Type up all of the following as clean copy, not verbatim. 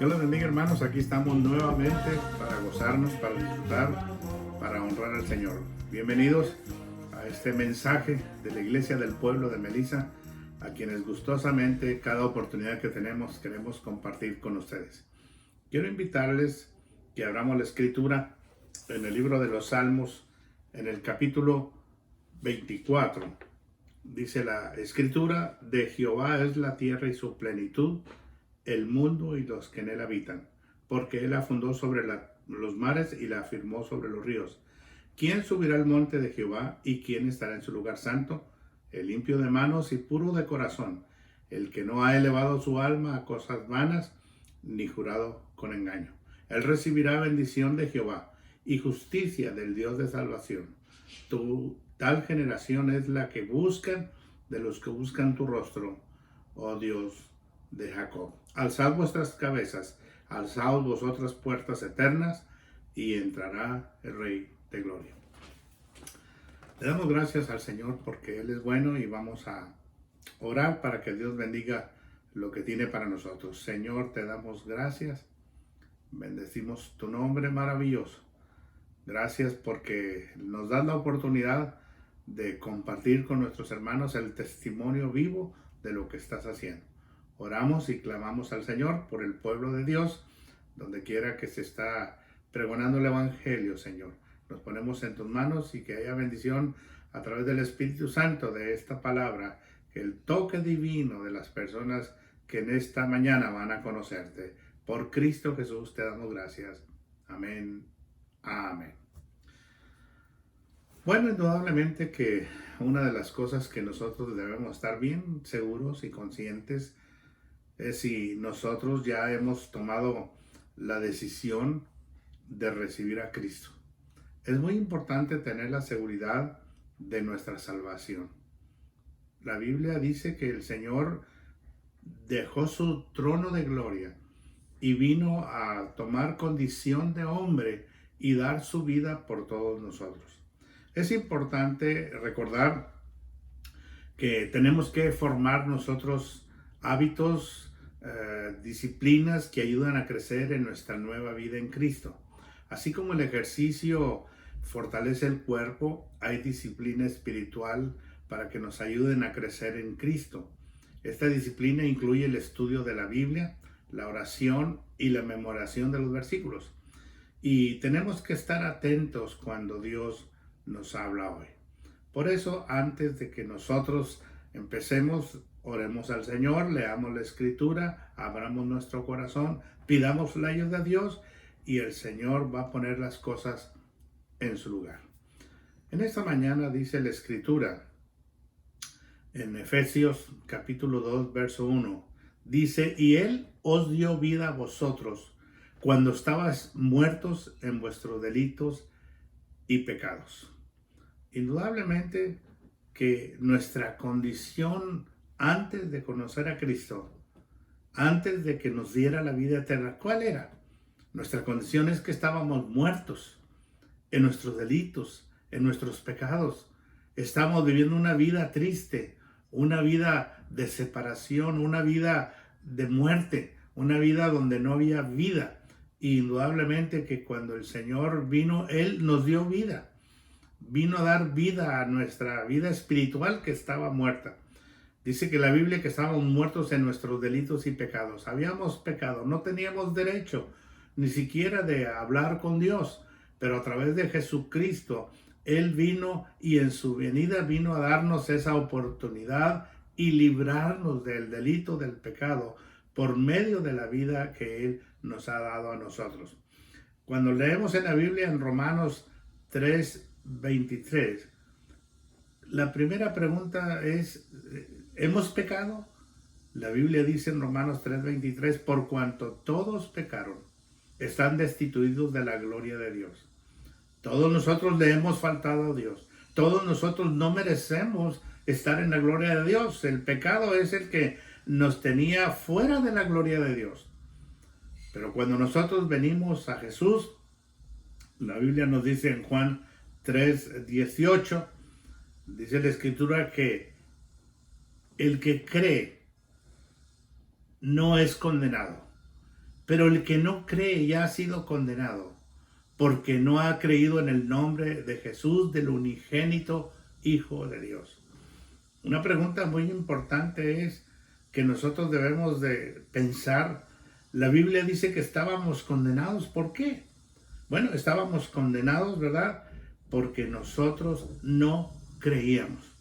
Dios les bendiga, hermanos. Aquí estamos nuevamente para gozarnos, para disfrutar, para honrar al Señor. Bienvenidos a este mensaje de la Iglesia del Pueblo de Melissa, a quienes gustosamente cada oportunidad que tenemos queremos compartir con ustedes. Quiero invitarles que abramos la Escritura en el libro de los Salmos, en el capítulo 24. Dice la Escritura: de Jehová es la tierra y su plenitud, el mundo y los que en él habitan, porque él la fundó sobre los mares y la afirmó sobre los ríos. ¿Quién subirá al monte de Jehová y quién estará en su lugar santo? El limpio de manos y puro de corazón, el que no ha elevado su alma a cosas vanas, ni jurado con engaño. Él recibirá bendición de Jehová y justicia del Dios de salvación. Tal generación es la que buscan de los que buscan tu rostro, oh Dios de Jacob. Alzad vuestras cabezas, alzaos vosotras puertas eternas, y entrará el Rey de Gloria. Le damos gracias al Señor porque Él es bueno, y vamos a orar para que Dios bendiga lo que tiene para nosotros. Señor, te damos gracias, bendecimos tu nombre maravilloso. Gracias porque nos das la oportunidad de compartir con nuestros hermanos el testimonio vivo de lo que estás haciendo. Oramos y clamamos al Señor por el pueblo de Dios, donde quiera que se está pregonando el Evangelio, Señor. Nos ponemos en tus manos y que haya bendición a través del Espíritu Santo de esta palabra, que el toque divino de las personas que en esta mañana van a conocerte. Por Cristo Jesús te damos gracias. Amén. Amén. Bueno, indudablemente que una de las cosas que nosotros debemos estar bien seguros y conscientes es si nosotros ya hemos tomado la decisión de recibir a Cristo. Es muy importante tener la seguridad de nuestra salvación. La Biblia dice que el Señor dejó su trono de gloria y vino a tomar condición de hombre y dar su vida por todos nosotros. Es importante recordar que tenemos que formar nosotros hábitos, disciplinas que ayudan a crecer en nuestra nueva vida en Cristo. Así como el ejercicio fortalece el cuerpo, hay disciplina espiritual para que nos ayuden a crecer en Cristo. Esta disciplina incluye el estudio de la Biblia, la oración y la memoración de los versículos. Y tenemos que estar atentos cuando Dios nos habla hoy. Por eso, antes de que nosotros empecemos, oremos al Señor, leamos la Escritura, abramos nuestro corazón, pidamos la ayuda de Dios, y el Señor va a poner las cosas en su lugar. En esta mañana dice la Escritura, en Efesios capítulo 2, verso 1, dice: y Él os dio vida a vosotros cuando estabais muertos en vuestros delitos y pecados. Indudablemente que nuestra condición antes de conocer a Cristo, antes de que nos diera la vida eterna, ¿cuál era? Nuestra condición es que estábamos muertos en nuestros delitos, en nuestros pecados. Estamos viviendo una vida triste, una vida de separación, una vida de muerte, una vida donde no había vida. Y indudablemente que cuando el Señor vino, Él nos dio vida. Vino a dar vida a nuestra vida espiritual que estaba muerta. Dice que la Biblia que estábamos muertos en nuestros delitos y pecados. Habíamos pecado, no teníamos derecho ni siquiera de hablar con Dios, pero a través de Jesucristo, Él vino, y en su venida vino a darnos esa oportunidad y librarnos del delito, del pecado, por medio de la vida que Él nos ha dado a nosotros. Cuando leemos en la Biblia, en Romanos 3:23, la primera pregunta es: ¿hemos pecado? La Biblia dice en Romanos 3:23: por cuanto todos pecaron, están destituidos de la gloria de Dios. Todos nosotros le hemos faltado a Dios. Todos nosotros no merecemos estar en la gloria de Dios. El pecado es el que nos tenía fuera de la gloria de Dios. Pero cuando nosotros venimos a Jesús, la Biblia nos dice en Juan 3:18, dice la Escritura que el que cree no es condenado, Pero el que no cree ya ha sido condenado, porque no ha creído en el nombre de Jesús, del unigénito Hijo de Dios. Una pregunta muy importante es que nosotros debemos de pensar. La Biblia dice que estábamos condenados. ¿Por qué? Bueno, estábamos condenados, ¿verdad? Porque nosotros no creíamos.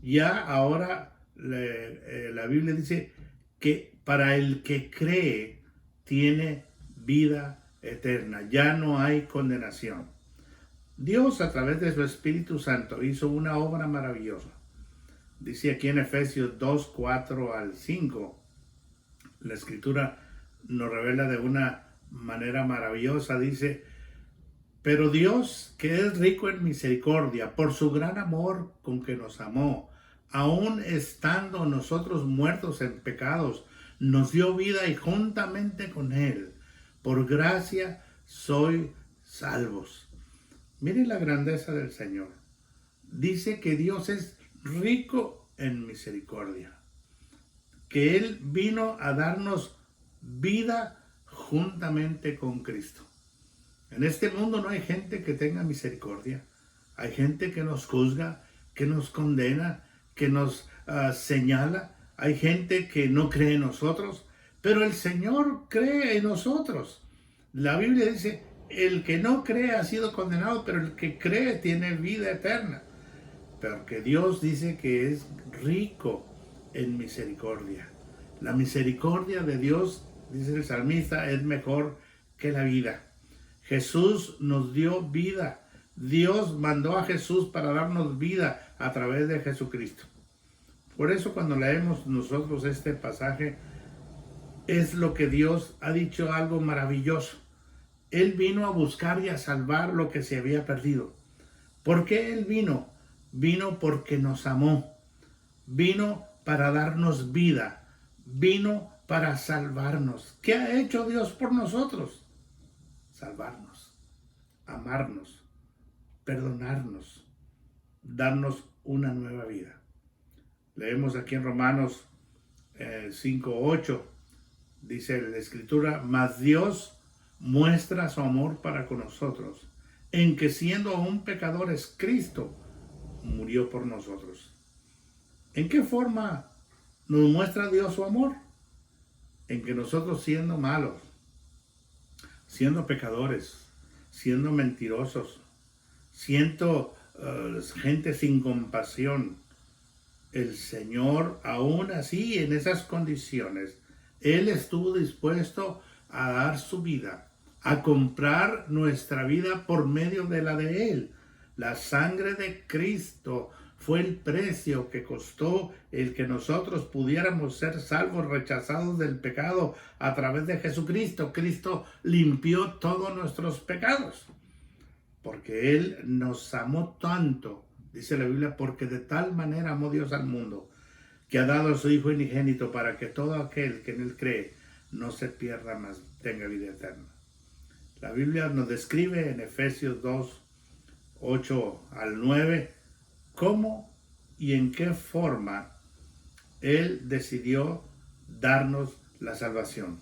Ya ahora la Biblia dice que para el que cree tiene vida eterna. Ya no hay condenación. Dios, a través de su Espíritu Santo, hizo una obra maravillosa. Dice aquí en Efesios 2, 4 al 5, la Escritura nos revela de una manera maravillosa. Dice: pero Dios, que es rico en misericordia, por su gran amor con que nos amó, aun estando nosotros muertos en pecados, nos dio vida, y juntamente con Él, por gracia, sois salvos. Miren la grandeza del Señor. Dice que Dios es rico en misericordia, que Él vino a darnos vida juntamente con Cristo. En este mundo no hay gente que tenga misericordia. Hay gente que nos juzga, que nos condena, que nos señala. Hay gente que no cree en nosotros, pero el Señor cree en nosotros. La Biblia dice: el que no cree ha sido condenado, pero el que cree tiene vida eterna. Porque Dios dice que es rico en misericordia. La misericordia de Dios, dice el salmista, es mejor que la vida. Jesús nos dio vida. Dios mandó a Jesús para darnos vida a través de Jesucristo. Por eso cuando leemos nosotros este pasaje, es lo que Dios ha dicho, algo maravilloso. Él vino a buscar y a salvar lo que se había perdido. ¿Por qué Él vino? Vino porque nos amó. Vino para darnos vida. Vino para salvarnos. ¿Qué ha hecho Dios por nosotros? Salvarnos, amarnos, perdonarnos, darnos una nueva vida. Leemos aquí en Romanos 5:8, dice la Escritura: mas Dios muestra su amor para con nosotros, en que siendo aún pecadores, Cristo murió por nosotros. ¿En qué forma nos muestra Dios su amor? En que nosotros, siendo malos, siendo pecadores, siendo mentirosos, siendo gente sin compasión, el Señor, aún así, en esas condiciones, Él estuvo dispuesto a dar su vida, a comprar nuestra vida por medio de la de Él. La sangre de Cristo fue el precio que costó el que nosotros pudiéramos ser salvos, rechazados del pecado a través de Jesucristo. Cristo limpió todos nuestros pecados, porque Él nos amó tanto, dice la Biblia, porque de tal manera amó Dios al mundo, que ha dado a su Hijo unigénito, para que todo aquel que en Él cree no se pierda, mas tenga vida eterna. La Biblia nos describe en Efesios 2, 8 al 9, cómo y en qué forma Él decidió darnos la salvación.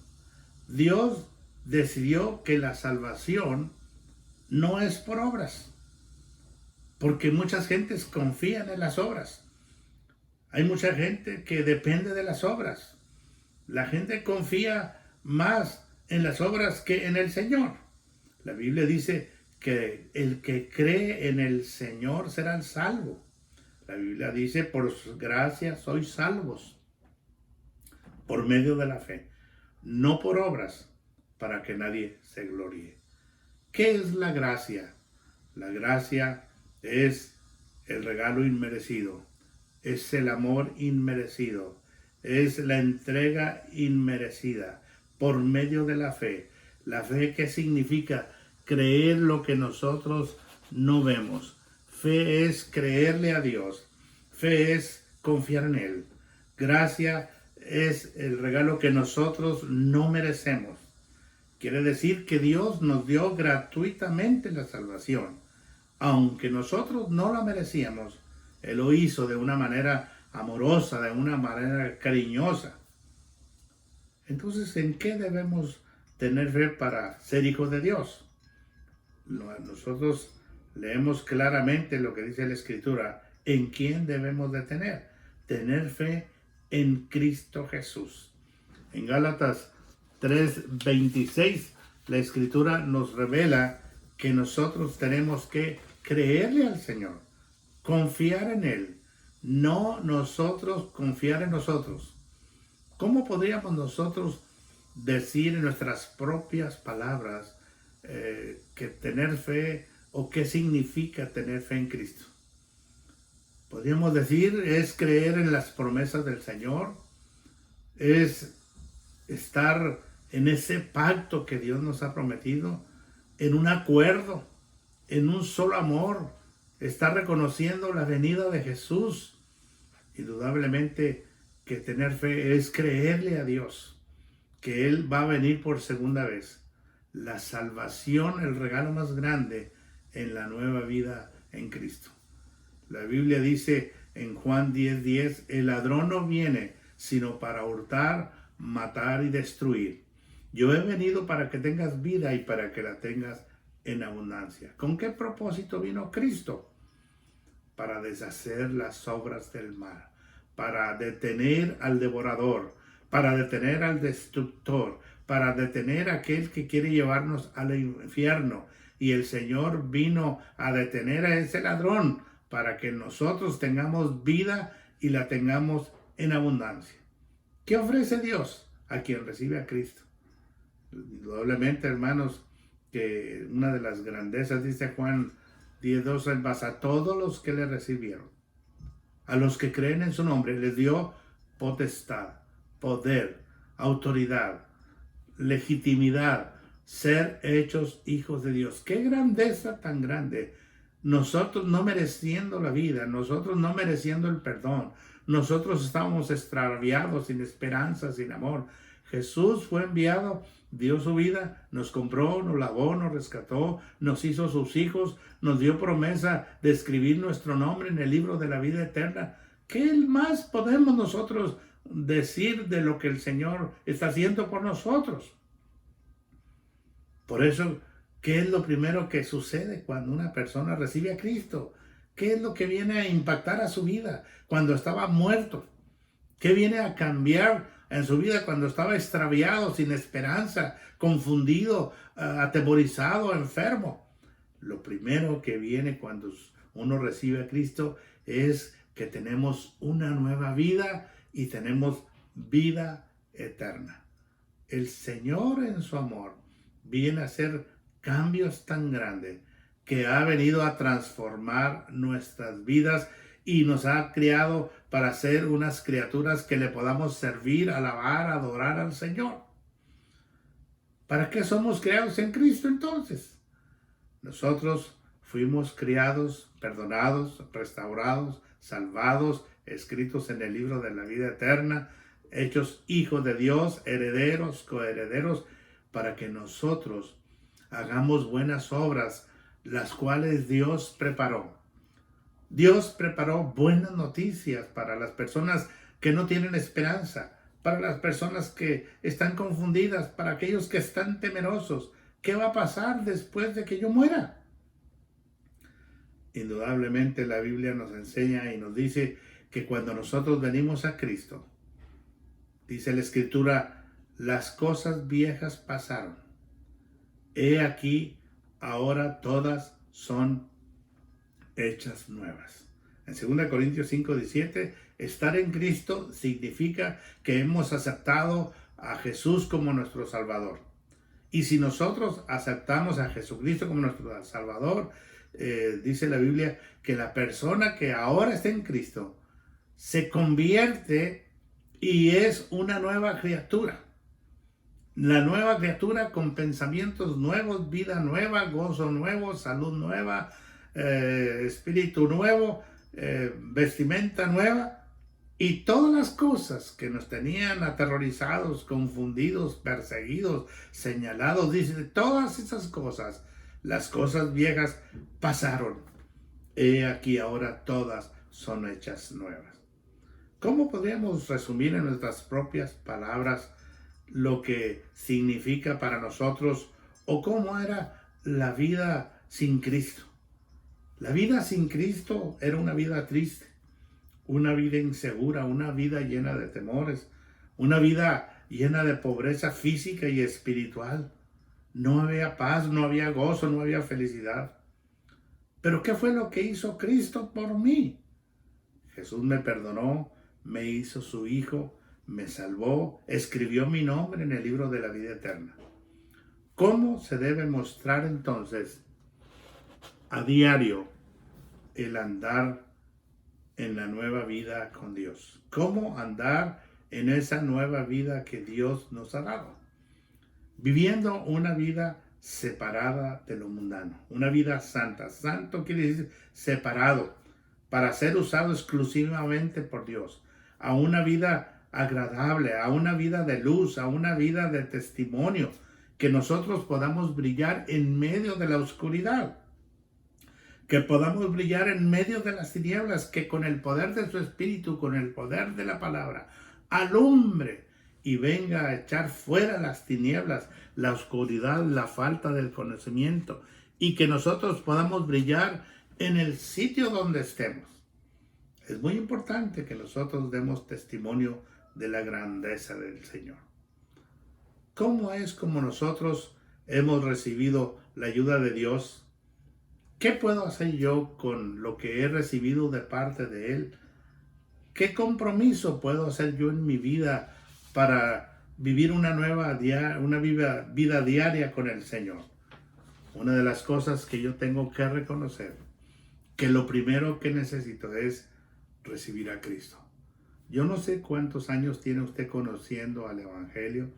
Dios decidió que la salvación no es por obras, porque muchas gentes confían en las obras. Hay mucha gente que depende de las obras. La gente confía más en las obras que en el Señor. La Biblia dice que el que cree en el Señor será salvo. La Biblia dice: por su gracia sois salvos, por medio de la fe, no por obras, para que nadie se gloríe. ¿Qué es la gracia? La gracia es el regalo inmerecido, es el amor inmerecido, es la entrega inmerecida por medio de la fe. La fe, ¿qué significa? Creer lo que nosotros no vemos. Fe es creerle a Dios. Fe es confiar en Él. Gracia es el regalo que nosotros no merecemos. Quiere decir que Dios nos dio gratuitamente la salvación. Aunque nosotros no la merecíamos, Él lo hizo de una manera amorosa, de una manera cariñosa. Entonces, ¿en qué debemos tener fe para ser hijos de Dios. Nosotros leemos claramente lo que dice la Escritura, en quién debemos de tener fe en Cristo Jesús. En Gálatas 3:26, la Escritura nos revela que nosotros tenemos que creerle al Señor, confiar en Él, no nosotros confiar en nosotros. ¿Cómo podríamos nosotros decir en nuestras propias palabras que tener fe o qué significa tener fe en Cristo? Podríamos decir, es creer en las promesas del Señor, es estar en ese pacto que Dios nos ha prometido, en un acuerdo, en un solo amor, estar reconociendo la venida de Jesús. Indudablemente que tener fe es creerle a Dios, que Él va a venir por segunda vez. La salvación, el regalo más grande en la nueva vida en Cristo. La Biblia dice en Juan 10:10, el ladrón no viene sino para hurtar, matar y destruir. Yo he venido para que tengas vida y para que la tengas en abundancia. ¿Con qué propósito vino Cristo? Para deshacer las obras del mal, para detener al devorador, para detener al destructor, para detener a aquel que quiere llevarnos al infierno. Y el Señor vino a detener a ese ladrón para que nosotros tengamos vida y la tengamos en abundancia. ¿Qué ofrece Dios a quien recibe a Cristo? Indudablemente, hermanos, que una de las grandezas, dice Juan 10:12, más a todos los que le recibieron, a los que creen en su nombre, les dio potestad, poder, autoridad, legitimidad, ser hechos hijos de Dios. ¡Qué grandeza tan grande! Nosotros no mereciendo la vida, nosotros no mereciendo el perdón, nosotros estábamos extraviados, sin esperanza, sin amor. Jesús fue enviado, dio su vida, nos compró, nos lavó, nos rescató, nos hizo sus hijos, nos dio promesa de escribir nuestro nombre en el libro de la vida eterna. ¿Qué más podemos nosotros decir de lo que el Señor está haciendo por nosotros? Por eso, ¿qué es lo primero que sucede cuando una persona recibe a Cristo? ¿Qué es lo que viene a impactar a su vida cuando estaba muerto? ¿Qué viene a cambiar en su vida cuando estaba extraviado, sin esperanza, confundido, atemorizado, enfermo? Lo primero que viene cuando uno recibe a Cristo es que tenemos una nueva vida y tenemos vida eterna. El Señor en su amor viene a hacer cambios tan grandes que ha venido a transformar nuestras vidas y nos ha creado para ser unas criaturas que le podamos servir, alabar, adorar al Señor. ¿Para qué somos creados en Cristo entonces? Nosotros fuimos criados, perdonados, restaurados, salvados, escritos en el libro de la vida eterna, hechos hijos de Dios, herederos, coherederos, para que nosotros hagamos buenas obras, las cuales Dios preparó. Dios preparó buenas noticias para las personas que no tienen esperanza, para las personas que están confundidas, para aquellos que están temerosos. ¿Qué va a pasar después de que yo muera? Indudablemente la Biblia nos enseña y nos dice que cuando nosotros venimos a Cristo, dice la Escritura, las cosas viejas pasaron. He aquí, ahora todas son hechas nuevas. En 2 Corintios 5:17, estar en Cristo significa que hemos aceptado a Jesús como nuestro Salvador. Y si nosotros aceptamos a Jesucristo como nuestro Salvador, dice la Biblia que la persona que ahora está en Cristo se convierte y es una nueva criatura. La nueva criatura con pensamientos nuevos, vida nueva, gozo nuevo, salud nueva, espíritu nuevo, vestimenta nueva. Y todas las cosas que nos tenían aterrorizados, confundidos, perseguidos, señalados, dice, todas esas cosas, las cosas viejas pasaron. He aquí ahora todas son hechas nuevas. ¿Cómo podríamos resumir en nuestras propias palabras lo que significa para nosotros o cómo era la vida sin Cristo. La vida sin Cristo era una vida triste, una vida insegura, una vida llena de temores, una vida llena de pobreza física y espiritual. No había paz, no había gozo, no había felicidad. Pero ¿qué fue lo que hizo Cristo por mí? Jesús me perdonó, me hizo su hijo, me salvó, escribió mi nombre en el libro de la vida eterna. ¿Cómo se debe mostrar entonces a diario el andar en la nueva vida con Dios? ¿Cómo andar en esa nueva vida que Dios nos ha dado? Viviendo una vida separada de lo mundano, una vida santa. Santo quiere decir separado, para ser usado exclusivamente por Dios, a una vida agradable, a una vida de luz, a una vida de testimonio, que nosotros podamos brillar en medio de la oscuridad, que podamos brillar en medio de las tinieblas, que con el poder de su Espíritu, con el poder de la palabra, alumbre y venga a echar fuera las tinieblas, la oscuridad, la falta del conocimiento, y que nosotros podamos brillar en el sitio donde estemos. Es muy importante que nosotros demos testimonio de la grandeza del Señor. ¿Cómo es como nosotros hemos recibido la ayuda de Dios? ¿Qué puedo hacer yo con lo que he recibido de parte de Él? ¿Qué compromiso puedo hacer yo en mi vida para vivir una vida diaria con el Señor? Una de las cosas que yo tengo que reconocer, que lo primero que necesito es recibir a Cristo. Yo no sé cuántos años tiene usted conociendo al Evangelio,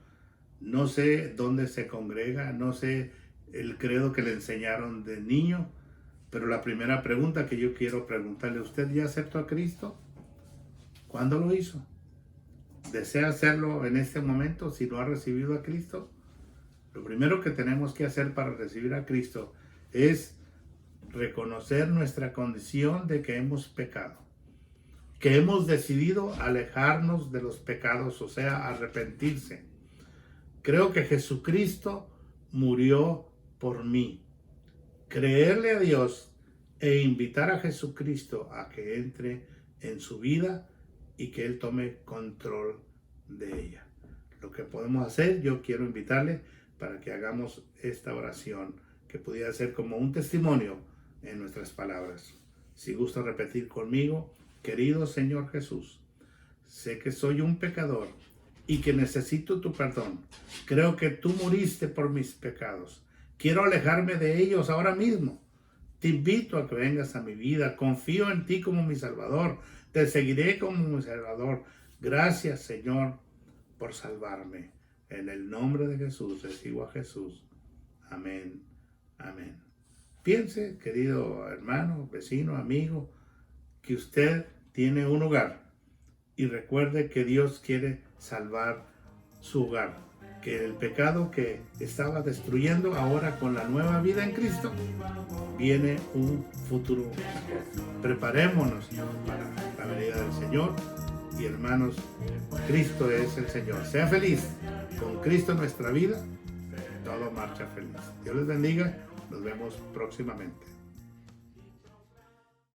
no sé dónde se congrega, no sé el credo que le enseñaron de niño, pero la primera pregunta que yo quiero preguntarle: ¿usted ya aceptó a Cristo? ¿Cuándo lo hizo? ¿Desea hacerlo en este momento si no ha recibido a Cristo? Lo primero que tenemos que hacer para recibir a Cristo es reconocer nuestra condición de que hemos pecado, que hemos decidido alejarnos de los pecados, o sea, arrepentirse. Creo que Jesucristo murió por mí. Creerle a Dios e invitar a Jesucristo a que entre en su vida y que Él tome control de ella. Lo que podemos hacer, yo quiero invitarle para que hagamos esta oración, que pudiera ser como un testimonio en nuestras palabras. Si gusta repetir conmigo: querido Señor Jesús, sé que soy un pecador y que necesito tu perdón. Creo que tú muriste por mis pecados. Quiero alejarme de ellos ahora mismo. Te invito a que vengas a mi vida. Confío en ti como mi Salvador. Te seguiré como mi Salvador. Gracias, Señor, por salvarme. En el nombre de Jesús, recibo a Jesús. Amén. Amén. Piense, querido hermano, vecino, amigo, que usted tiene un hogar, y recuerde que Dios quiere salvar su hogar, que el pecado que estaba destruyendo, ahora con la nueva vida en Cristo viene un futuro mejor. Preparémonos para la venida del Señor, y hermanos, Cristo es el Señor. Sea feliz con Cristo en nuestra vida, todo marcha feliz. Dios les bendiga, nos vemos próximamente.